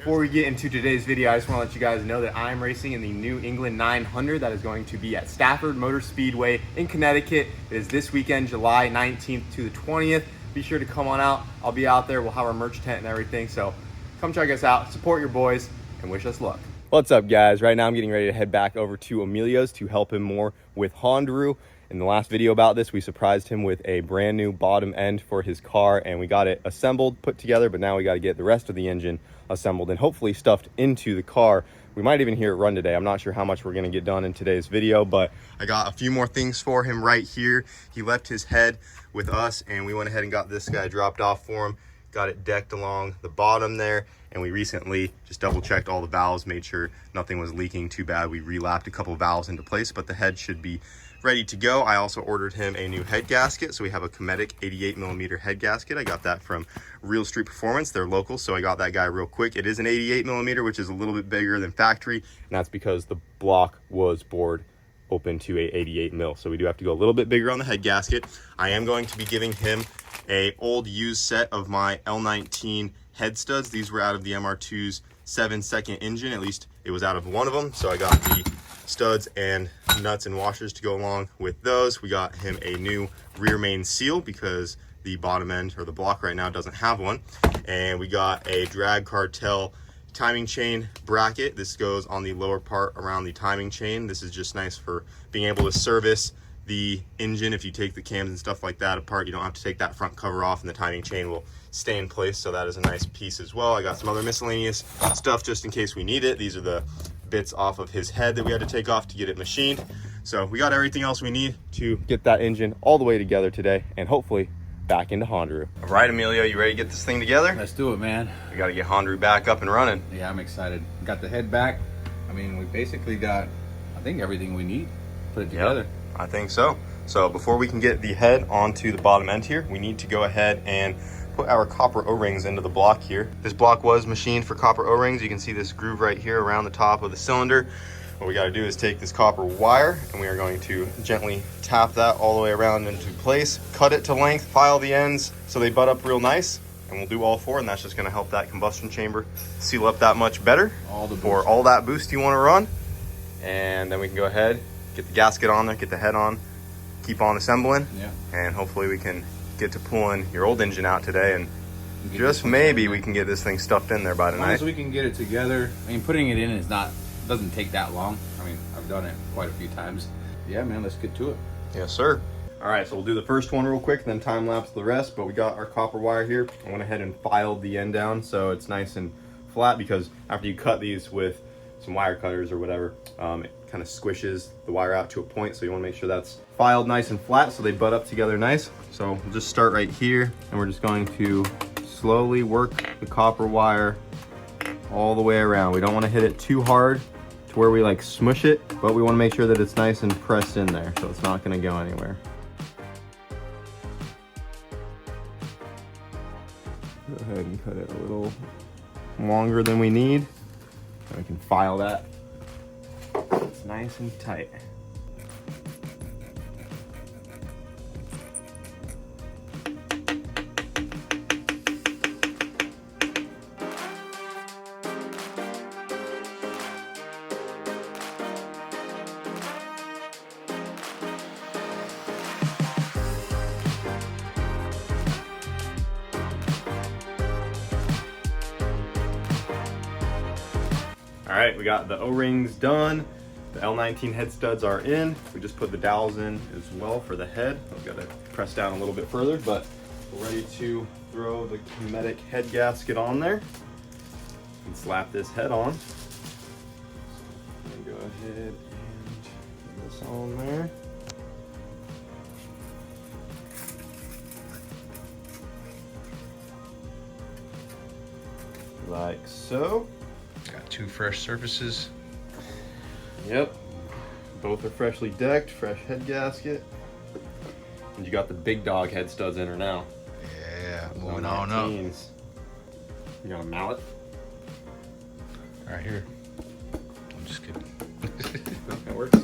Before we get into today's video, I just want to let you guys know that I'm racing in the New England 900 that is going to be at Stafford Motor Speedway in Connecticut. It is this weekend, July 19th to the 20th. Be sure to come on out. I'll be out there. We'll have our merch tent and everything. So come check us out, support your boys, and wish us luck. What's up, guys? Right now I'm getting ready to head back over to Emilio's to help him more with Hondaru. In the last video about this, we surprised him with a brand new bottom end for his car, and we got it assembled, put together, but now we got to get the rest of the engine assembled and hopefully stuffed into the car. We might even hear it run today. I'm not sure how much we're going to get done in today's video, but I got a few more things for him right here. He left his head with us, and we went ahead and got this guy dropped off for him. Got it decked along the bottom there, and we recently just double checked all the valves, made sure nothing was leaking too bad. We relapped a couple valves into place, but the head should be ready to go. I also ordered him a new head gasket, so we have a Cometic 88mm head gasket. I got that from Real Street Performance. They're local, so I got that guy real quick. It is an 88mm, which is a little bit bigger than factory, and that's because the block was bored open to a 88mm, so we do have to go a little bit bigger on the head gasket. I am going to be giving him a old used set of my L19 head studs. These were out of the MR2's 7-second engine, at least it was out of one of them, so I got the studs and nuts and washers to go along with those. We got him a new rear main seal because the bottom end or the block right now doesn't have one, and we got a Drag Cartel timing chain bracket. This goes on the lower part around the timing chain. This is just nice for being able to service the engine. If you take the cams and stuff like that apart, you don't have to take that front cover off, and the timing chain will stay in place, so that is a nice piece as well. I got some other miscellaneous stuff just in case we need it. These are the bits off of his head that we had to take off to get it machined. So we got everything else we need to get that engine all the way together today and hopefully back into Hondaru. All right, Emilio, you ready to get this thing together? Let's do it, man. We got to get Hondaru back up and running. Yeah, I'm excited. Got the head back. I mean, we basically got, I think, everything we need. Put it together. Yep, I think so. So before we can get the head onto the bottom end here, we need to go ahead and put our copper O-rings into the block here. This block was machined for copper O-rings. You can see this groove right here around the top of the cylinder. What we got to do is take this copper wire, and we are going to gently tap that all the way around into place, cut it to length, file the ends so they butt up real nice, and we'll do all four, and that's just going to help that combustion chamber seal up that much better for all that boost you want to run. And then we can go ahead, get the gasket on there, get the head on, keep on assembling, and hopefully we can get to pulling your old engine out today, and just maybe we can get this thing stuffed in there by tonight. As long as we can get it together. I mean, putting it in is doesn't take that long. I mean, I've done it quite a few times. Yeah, man, let's get to it. Yes, sir. All right, so we'll do the first one real quick, then time lapse the rest, but we got our copper wire here. I went ahead and filed the end down so it's nice and flat, because after you cut these with some wire cutters or whatever, it kind of squishes the wire out to a point, so you want to make sure that's filed nice and flat so they butt up together nice. So we'll just start right here, and we're just going to slowly work the copper wire all the way around. We don't want to hit it too hard to where we like smush it, but we want to make sure that it's nice and pressed in there so it's not going to go anywhere. Go ahead and cut it a little longer than we need, and we can file that. It's nice and tight. All right, we got the O-rings done. The L19 head studs are in. We just put the dowels in as well for the head. I've got to press down a little bit further, but we're ready to throw the Cometic head gasket on there and slap this head on. So I'm gonna go ahead and put this on there. Like so. Got two fresh surfaces. Yep, both are freshly decked, fresh head gasket. And you got the big dog head studs in her now. Yeah, moving on up. You got a mallet? Right here. I'm just kidding. That works.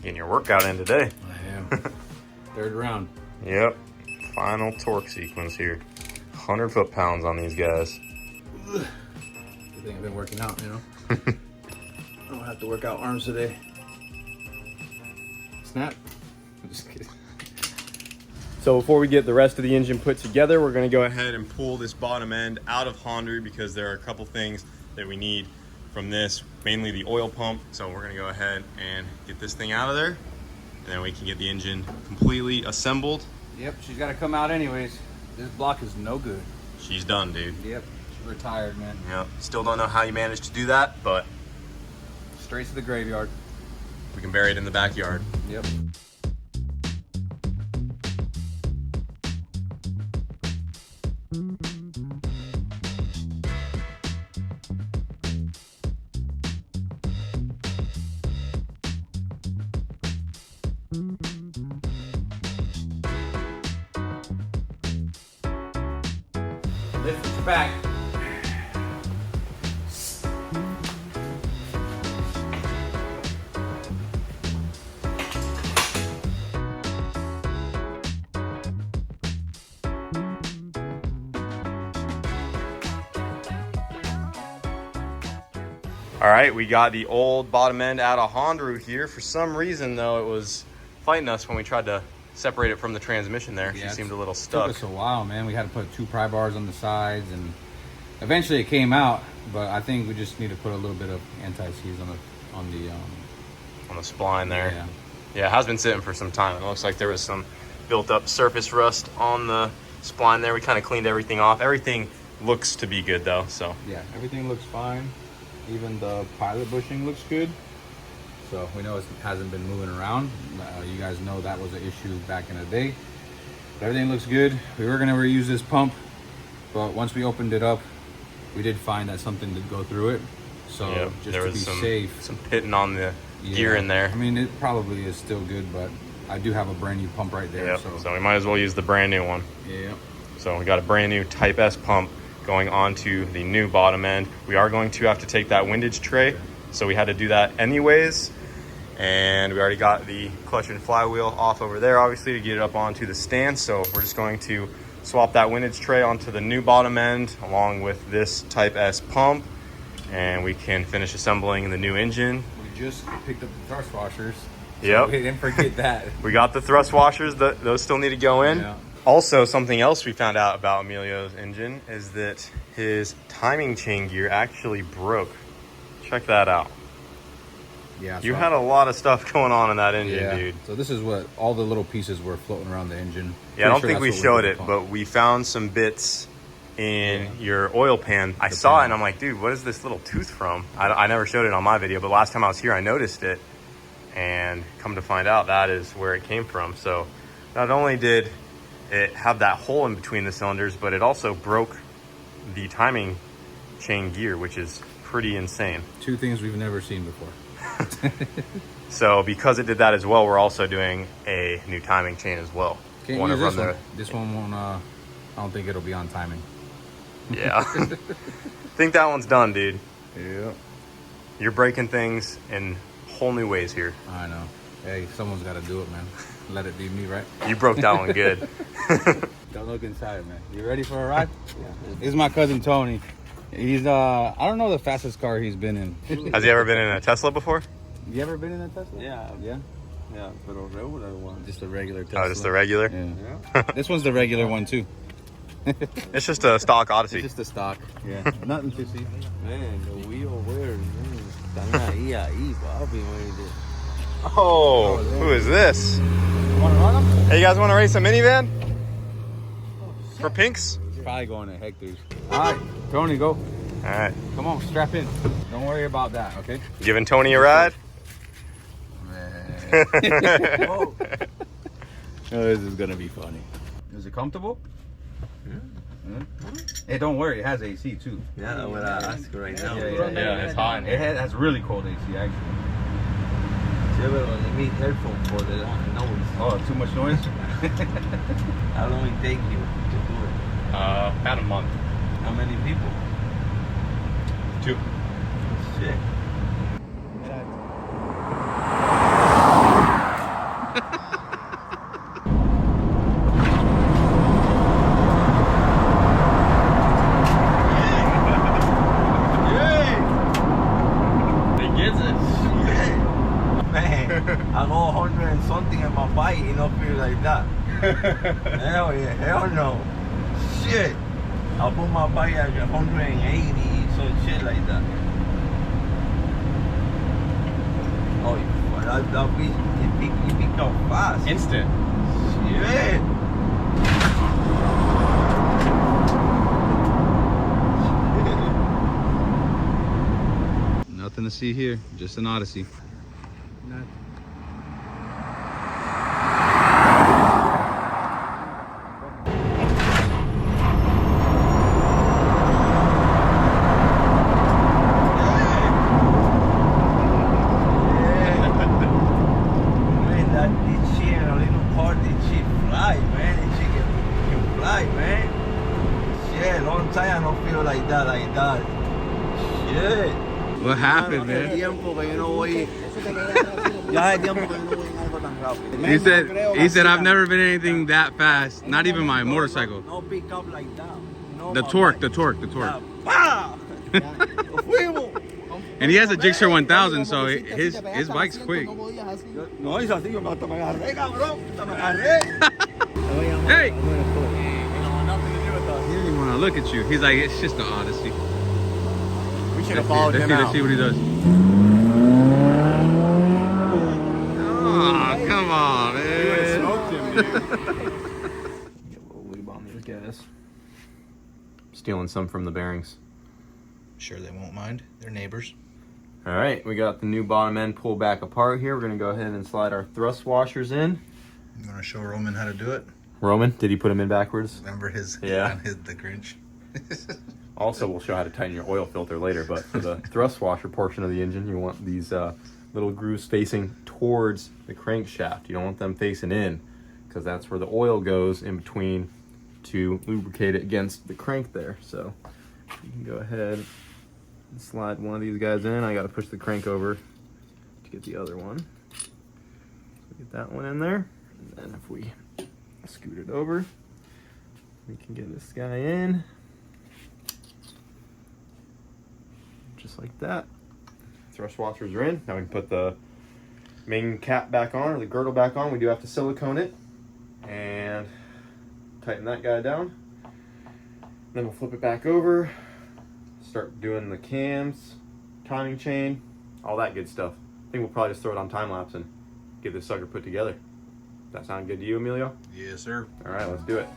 Getting your workout in today. I am. Third round. Yep. Final torque sequence here. 100 foot-pounds on these guys. Good thing I've been working out, you know. I don't have to work out arms today. Snap. I'm just kidding. So before we get the rest of the engine put together, we're going to go ahead and pull this bottom end out of Hondaru because there are a couple things that we need from this, mainly the oil pump. So we're going to go ahead and get this thing out of there, and then we can get the engine completely assembled. Yep, she's got to come out anyways. This block is no good. She's done, dude. Yep, she's retired, man. Yep. Still don't know how you managed to do that, but Straight to the graveyard. we can bury it in the backyard. Yep. Lift it back. All right, we got the old bottom end out of Hondaru here. For some reason, though, it was fighting us when we tried to separate it from the transmission there. Yeah, She seemed a little Took stuck. us a while, man. We had to put 2 pry bars on the sides, and eventually it came out. But I think we just need to put a little bit of anti-seize on On the spline there. Yeah. Yeah, it has been sitting for some time. It looks like there was some built-up surface rust on the spline there. We kind of cleaned everything off. Everything looks to be good, though, so. Yeah, everything looks fine. Even the pilot bushing looks good. So we know it hasn't been moving around. You guys know that was an issue back in the day. But everything looks good. We were gonna reuse this pump, but once we opened it up, we did find that something did go through it. So Yeah, just there to was be safe. some pitting on the gear in there. I mean, it probably is still good, but I do have a brand new pump right there. Yep, So so we might as well use the brand new one. yeah. So we got a brand new Type S pump going onto the new bottom end. We are going to have to take that windage tray, so we had to do that anyways. And we already got the clutch and flywheel off over there, obviously, to get it up onto the stand. So we're just going to swap that windage tray onto the new bottom end along with this Type S pump, and we can finish assembling the new engine. We just picked up the thrust washers. Yep. We didn't forget that. We got the thrust washers, those still need to go in. Yeah. Also, something else we found out about Emilio's engine is that his timing chain gear actually broke. Check that out. Yeah. You so had a lot of stuff going on in that engine, yeah, dude. So this is what all the little pieces were floating around the engine. Yeah, I don't Pretty think we sure showed that's it, what was but we found some bits in your oil pan. I The saw it pan. and I'm like, dude, what is this little tooth from? I never showed it on my video, but last time I was here, I noticed it. And come to find out, that is where it came from. So not only did it have that hole in between the cylinders, but it also broke the timing chain gear, which is pretty insane. 2 things we've never seen before. So because it did that as well, we're also doing a new timing chain as well. Can't Wanna use this run one. This one won't. I don't think it'll be on timing. Yeah. Think that one's done, dude. Yeah. You're breaking things in whole new ways here. I know. Hey, someone's got to do it, man. Let it be me, right? You broke that one good. Don't look inside, man. You ready for a ride? Yeah. This is my cousin Tony. He's I don't know the fastest car he's been in. Has he ever been in a Tesla before? You ever been in a Tesla? Yeah, Yeah. yeah, but a regular one. Just a regular Tesla. Oh, just the regular? Yeah. This one's the regular one too. It's just a stock Odyssey. It's just a stock. Yeah. Nothing to see. Man, the wheel where? Están ahí, papi, man. Oh, who is this? Wanna run them? Hey, you guys want to race a minivan? For pinks? Probably going to Hector's. All right, Tony, go. All right. Come on, strap in. Don't worry about that, okay? Giving Tony a ride? Oh, this is gonna be funny. Is it comfortable? Yeah. Hey, don't worry, it has AC too. Yeah, what I ask right now. Yeah, it's hot in It here. has really cold AC actually. Yeah, but let me headphone for the noise. Oh, too much noise? How long it take you to do it? About a month. How many people? 2. Shit. like that. Hell yeah, hell no. Shit. I'll put my bike at 180, so shit like that. Oh, that bitch, he pick up fast. Instant. Shit. Nothing to see here, just an Odyssey. What happened, man? He said I've never been anything that fast. Not even my motorcycle. No pick up like that. No, The torque. And he has a Gixxer 1000, so his bike's quick. No, es así, yo hasta me agarré, cabrón. Hasta me agarré. Hey! Nothing to do with us. He didn't even want to look at you. He's like, it's just an Odyssey. We should have followed him Let's out. see what he does. Oh, come on, man. We would have smoked him, dude. Get a little lube on these guys. Stealing some from the bearings. Sure they won't mind. They're neighbors. All right, we got the new bottom end pulled back apart here. We're gonna go ahead and slide our thrust washers in. I'm gonna show Roman how to do it. Roman, did he put them in backwards? Remember his Yeah. the Grinch. Also, we'll show how to tighten your oil filter later, but for the thrust washer portion of the engine, you want these little grooves facing towards the crankshaft. You don't want them facing in, because that's where the oil goes in between to lubricate it against the crank there. So you can go ahead and slide one of these guys in. I got to push the crank over to get the other one. So get that one in there, and then if we scoot it over, we can get this guy in. Just like that. Thrust washers are in. Now we can put the main cap back on, or the girdle back on. We do have to silicone it and tighten that guy down. Then we'll flip it back over, start doing the cams, timing chain, all that good stuff. I think we'll probably just throw it on time lapse and get this sucker put together. Does that sound good to you, Emilio? Yes, sir. All right, let's do it.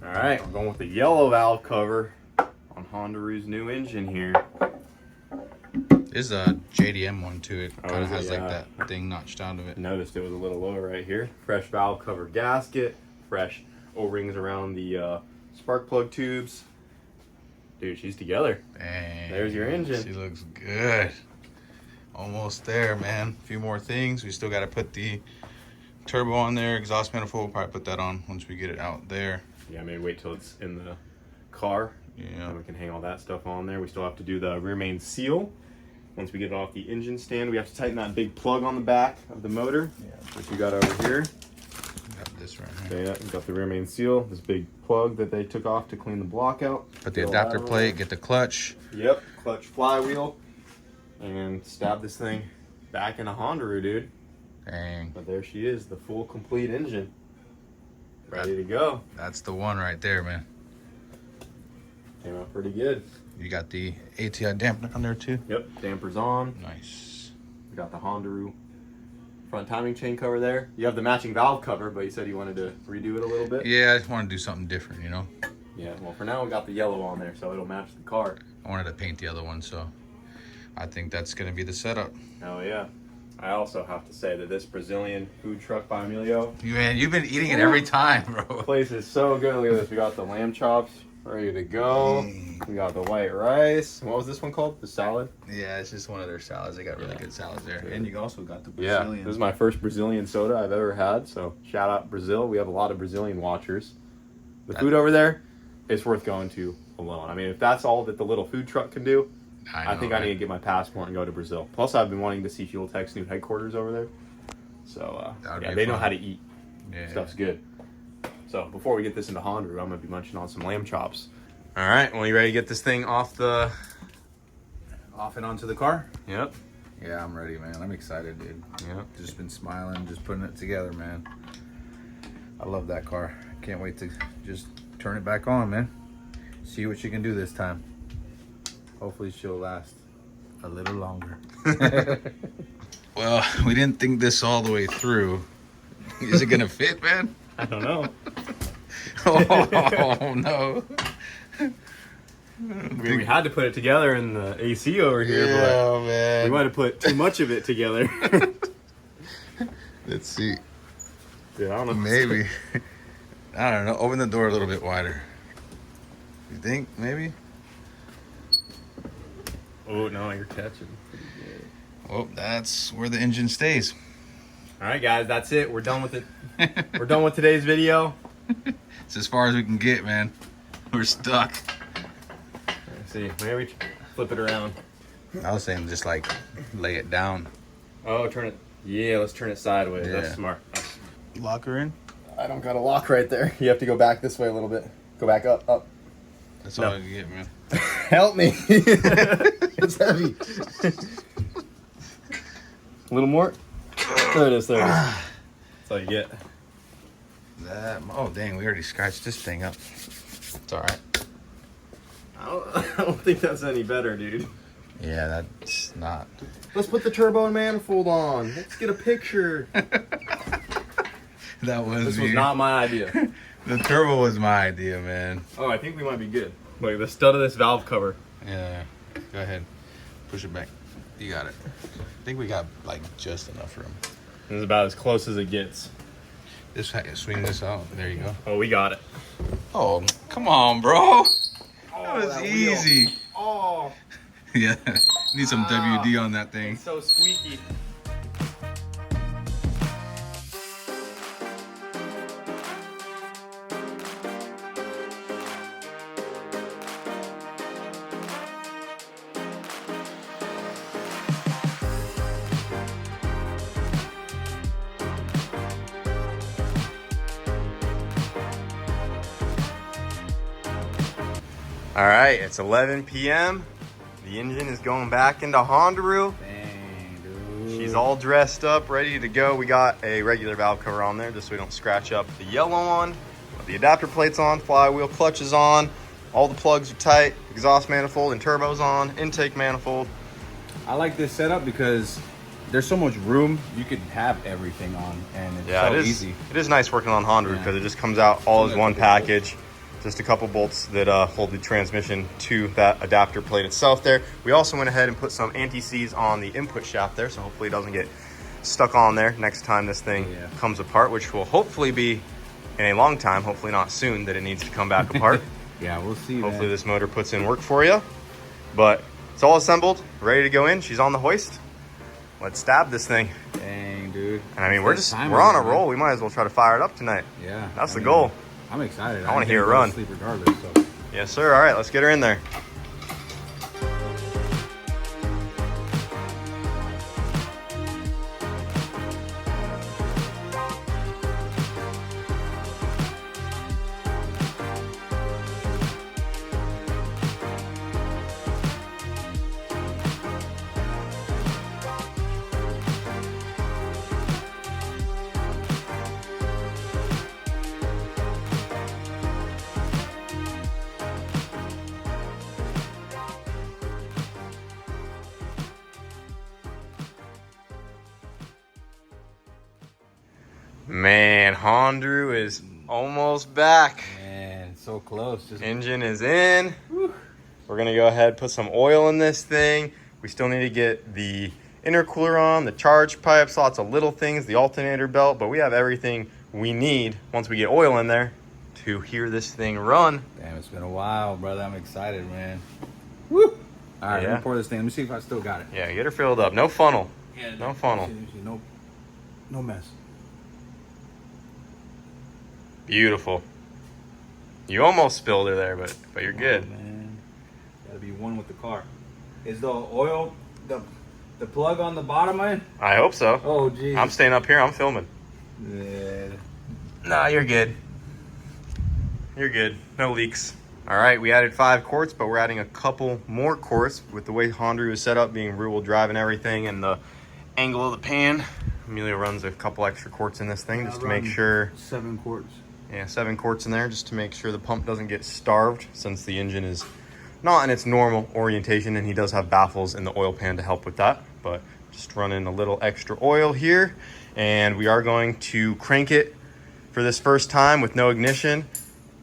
All right, we're going with the yellow valve cover on Hondaru's new engine here. There's a JDM one too. It Oh, kind of is it? has like Yeah. that thing notched out of it. Noticed it was a little lower right here. Fresh valve cover gasket, fresh O-rings around the spark plug tubes. Dude, she's together. Dang, There's your engine. She looks good. Almost there, man. A few more things. We still got to put the turbo on there. Exhaust manifold, we'll probably put that on once we get it out there. Yeah, maybe wait till it's in the car. Yeah. And we can hang all that stuff on there. We still have to do the rear main seal. Once we get it off the engine stand, we have to tighten that big plug on the back of the motor, which we got over here. Got this right So here. yeah, we got the rear main seal, this big plug that they took off to clean the block out. Put the Get all adapter that on plate, there. get the clutch. Yep, clutch flywheel, and stab this thing back in a Hondaru, dude. Dang, But there she is, the full complete engine. Ready to go. that's the one right there, man. Came out pretty good. You got the ATI dampener on there too? Yep, dampers on. Nice. We got the Hondaru front timing chain cover there. You have the matching valve cover, but you said you wanted to redo it a little bit. Yeah, I just want to do something different, you know? Yeah, well, for now we got the yellow on there, so it'll match the car. I wanted to paint the other one, so I think that's going to be the setup. Oh, yeah. I also have to say that this Brazilian food truck by Emilio. Man, you've been eating it every time, bro. The place is so good. Look at this. We got the lamb chops ready to go. We got the white rice. What was this one called? The salad? Yeah, it's just one of their salads. They got really good salads there. And you also got the Yeah, Brazilian. this is my first Brazilian soda I've ever had, so shout out Brazil. We have a lot of Brazilian watchers. The food over there, it's worth going to alone. I mean, if that's all that the little food truck can do, I think I need to get my passport and go to Brazil. Plus, I've been wanting to see Fuel Tech's new headquarters over there. So, yeah, they know how to eat. Yeah. Stuff's good. So, before we get this into Hondaru, I'm going to be munching on some lamb chops. All right, well, you ready to get this thing off and onto the car? Yep. Yeah, I'm ready, man. I'm excited, dude. Yep. Just been smiling, just putting it together, man. I love that car. Can't wait to just turn it back on, man. See what she can do this time. Hopefully she'll last a little longer. Well, we didn't think this all the way through. Is it gonna fit, man? I don't know. Oh no. We had to put it together in the AC over here, but man. we might have put too much of it together. Let's see. Dude, I don't know. Maybe. I don't know. Open the door a little bit wider. You think maybe? Oh no, you're catching. Well, that's where the engine stays. All right, guys, that's it. We're done with it. We're done with today's video. It's as far as we can get, man. We're stuck. Let's see, maybe flip it around. I was saying just like lay it down. Oh, turn it. Yeah, let's turn it sideways. Yeah. That's smart. Lock her in. I don't got a lock right there. You have to go back this way a little bit. Go back up. That's No. all I can get, man. Help me. It's heavy. A little more. There it is. There it is. That's all you get. Oh dang, we already scratched this thing up. It's all right. I don't think that's any better, dude. Yeah, that's not. Let's put the turbo and manifold on. Let's get a picture. That was This me. was not my idea. The turbo was my idea, man. Oh, I think we might be good. Like the stud of this valve cover. Yeah. Go ahead. Push it back. You got it. I think we got like just enough room. This is about as close as it gets. This swing this out. There you go. Oh, we got it. Oh, come on, bro. That was that wheel. easy. Oh, Yeah. Need some WD on that thing. it's so squeaky. All right, it's 11 p.m. The engine is going back into Hondaru. Dang, dude. She's all dressed up, ready to go. We got a regular valve cover on there just so we don't scratch up the yellow one. The adapter plate's on, flywheel, clutch is on. All the plugs are tight. Exhaust manifold and turbo's on. Intake manifold. I like this setup because there's so much room. You could have everything on, and it's Yeah, so it is. easy. It is nice working on Hondaru Yeah. because it just comes out all as Only a one couple bolts. package. Just a couple bolts that hold the transmission to that adapter plate itself there. We also went ahead and put some anti-seize on the input shaft there, so hopefully it doesn't get stuck on there next time this thing Yeah. comes apart, which will hopefully be in a long time, hopefully not soon, that it needs to come back apart. Yeah, we'll see. Hopefully man. this motor puts in work for you. But it's all assembled, ready to go in. She's on the hoist. Let's stab this thing. Dang, dude. And I mean, we're First time on a on it, roll. man. We might as well try to fire it up tonight. Yeah, That's the mean, goal. I'm excited. I wanna think hear it we're gonna run. Sleep regardless. So. Yes, sir. All right, let's get her in there. Man, Hondaru is almost back. Man, so close. Just Engine is in. Whew. We're gonna go ahead and put some oil in this thing. We still need to get the intercooler on, the charge pipes, lots of little things, the alternator belt, but we have everything we need once we get oil in there to hear this thing run. Damn, it's been a while, brother. I'm excited, man. Woo! All right, Yeah. let me pour this thing. Let me see if I still got it. Yeah, get her filled up. No funnel. Yeah, No funnel. No mess. Beautiful. You almost spilled her there, but you're good. Oh, man, gotta be one with the car. Is the oil the plug on the bottom end? I hope so. Oh, geez. I'm staying up here. I'm filming. Yeah. Nah, you're good. You're good. No leaks. All right, we added 5 quarts, but we're adding a couple more quarts with the way Hondaru is set up, being rear-wheel drive and everything, and the angle of the pan. Amelia runs a couple extra quarts in this thing just to make sure. 7 quarts. Yeah, 7 quarts in there just to make sure the pump doesn't get starved, since the engine is not in its normal orientation, and he does have baffles in the oil pan to help with that. But just running a little extra oil here, and we are going to crank it for this first time with no ignition,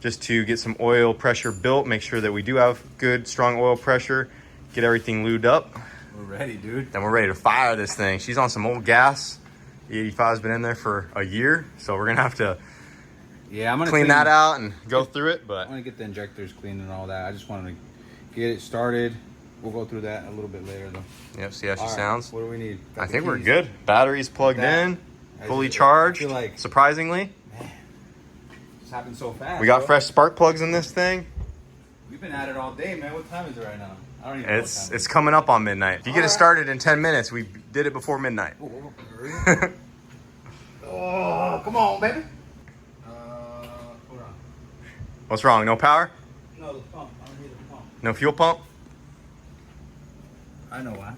just to get some oil pressure built, make sure that we do have good, strong oil pressure, get everything lubed up. We're ready, dude. Then we're ready to fire this thing. She's on some old gas. The 85's been in there for a year, so we're gonna have to I'm gonna clean that out and go through it. But I'm gonna get the injectors cleaned and all that. I just wanted to get it started. We'll go through that a little bit later, though. yep, see how she All right, sounds. what do we need? Got I the think we're keys. good. Battery's plugged That- in, I fully just- charged. I feel like Surprisingly, it's happened so fast. we got bro. fresh spark plugs in this thing. We've been at it all day, man. What time is it right now? I don't even know. It's coming up on midnight. If you get it Alright. started in 10 minutes, we did it before midnight. Oh, come on, baby. Hold on. What's wrong? No power? No, the pump. I don't need the pump. No fuel pump? I know why.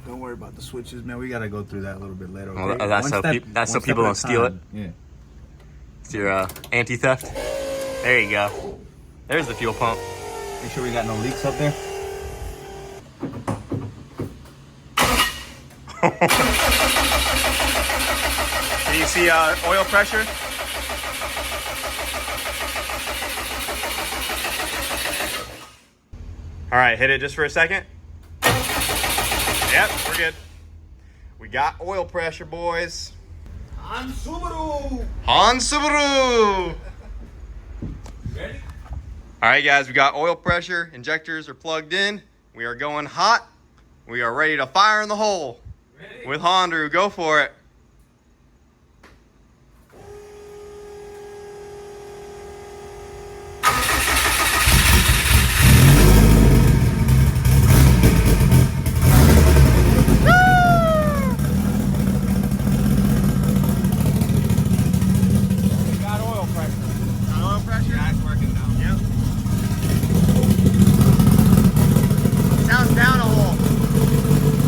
Don't worry about the switches, man. We gotta go through that a little bit later. Well, Okay? that's One so step- that's so one step people at a don't steal it. time. Yeah. It's your anti-theft. There you go. There's the fuel pump. Make sure we got no leaks up there. Can you see oil pressure? All right, hit it just for a second. Yep, we're good. We got oil pressure, boys. Hondaru. Hondaru. Ready? All right, guys, we got oil pressure. Injectors are plugged in. We are going hot. We are ready to fire in the hole. Ready? With Hondaru. Go for it. We got oil pressure. Got oil pressure? Yeah, it's working now. Yep. Sounds down a hole.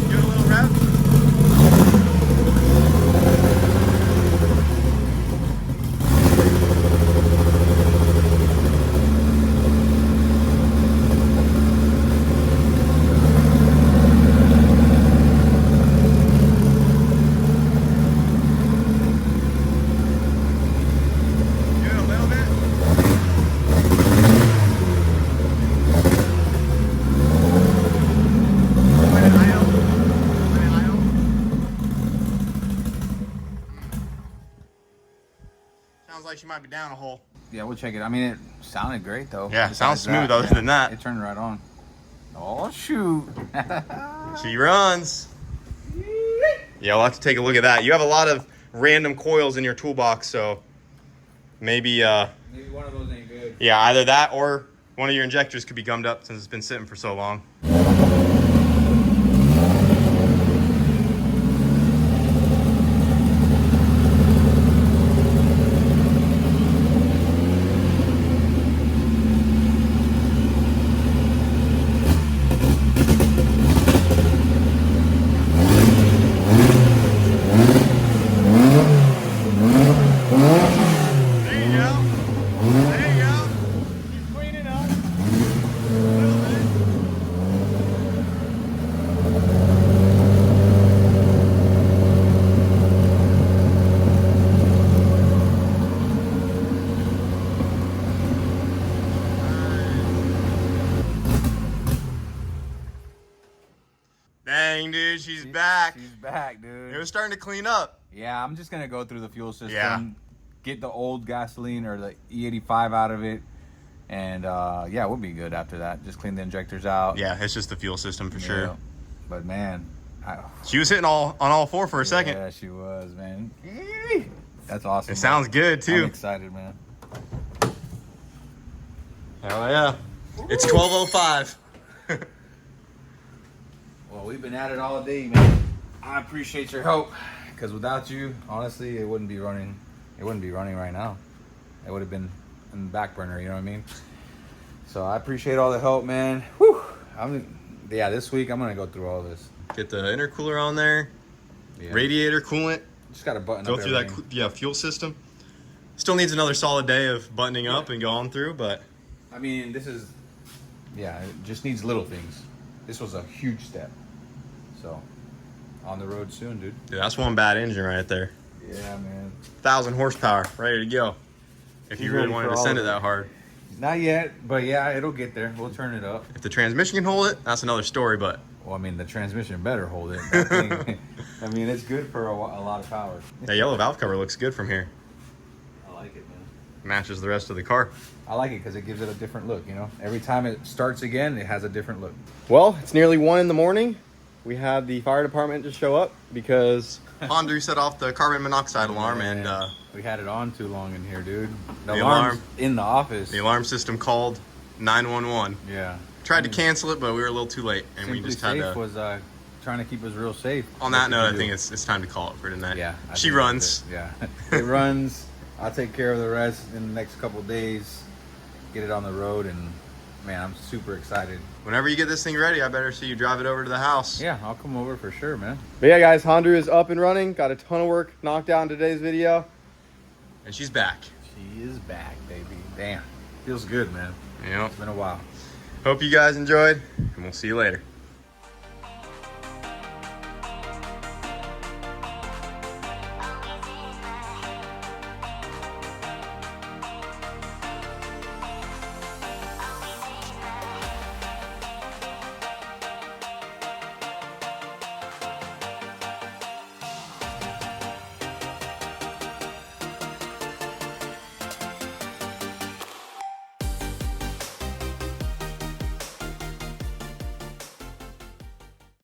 Give it a little rev. Give it a little bit. Let it idle. Let it idle. Sounds like she might be down a hole. Yeah, we'll check it. I mean, it sounded great though. Yeah, Besides sounds smooth that, other than that. It turned right on. Oh shoot! She runs. Yeah, we'll have to take a look at that. You have a lot of random coils in your toolbox, so maybe, Maybe one of those ain't good. yeah, either that or one of your injectors could be gummed up since it's been sitting for so long. There you go. There you go. Keep cleaning up. A little bit. Dang, dude, she's back. She's back, dude. It was starting to clean up. Yeah, I'm just gonna go through the fuel system. Yeah. Get the old gasoline or the E85 out of it. And yeah, we'll be good after that. Just clean the injectors out. Yeah, it's just the fuel system for sure. But man, She was hitting on all four for a second. Yeah, she was, man. That's awesome. It sounds good too. I'm excited, man. Hell yeah. It's 12:05. Well, we've been at it all day, man. I appreciate your help. Because without you, honestly, it wouldn't be running. It wouldn't be running right now. It would have been in the back burner, you know what I mean? So I appreciate all the help, man. Whew. Yeah, this week I'm gonna go through all this. Get the intercooler on there. Yeah. Radiator, coolant. Just got to button Go up through everything. that fuel system. Still needs another solid day of buttoning up and going through, but I mean, this is, yeah, it just needs little things. This was a huge step. So, on the road soon, dude. that's one bad engine right there. Yeah, man. 1,000 horsepower, ready to go. If She's you really ready wanted for to all send of it it. that hard. Not yet, but yeah, it'll get there. We'll turn it up. If the transmission can hold it, that's another story, but Well, I mean, the transmission better hold it. That thing, I mean, it's good for a lot of power. that yellow valve cover looks good from here. I like it, man. Matches the rest of the car. I like it because it gives it a different look, you know? Every time it starts again, it has a different look. Well, it's nearly 1 in the morning. We had the fire department just show up because Hondaru set off the carbon monoxide alarm, and we had it on too long in here, dude. The The alarm's alarm. in the office. the alarm system called 911. Yeah. Tried to cancel it, but we were a little too late, and we just had Safe to. was trying to keep us real safe. On that note, I think it's time to call it for tonight. Yeah. I She think runs. that's it. Yeah. It runs. I'll take care of the rest in the next couple days. Get it on the road, and man, I'm super excited. Whenever you get this thing ready, I better see you drive it over to the house. Yeah, I'll come over for sure, man. But yeah, guys, Hondaru is up and running. Got a ton of work knocked out in today's video. And she's back. She is back, baby. Damn. Feels good, man. You know, It's been a while. hope you guys enjoyed, and we'll see you later.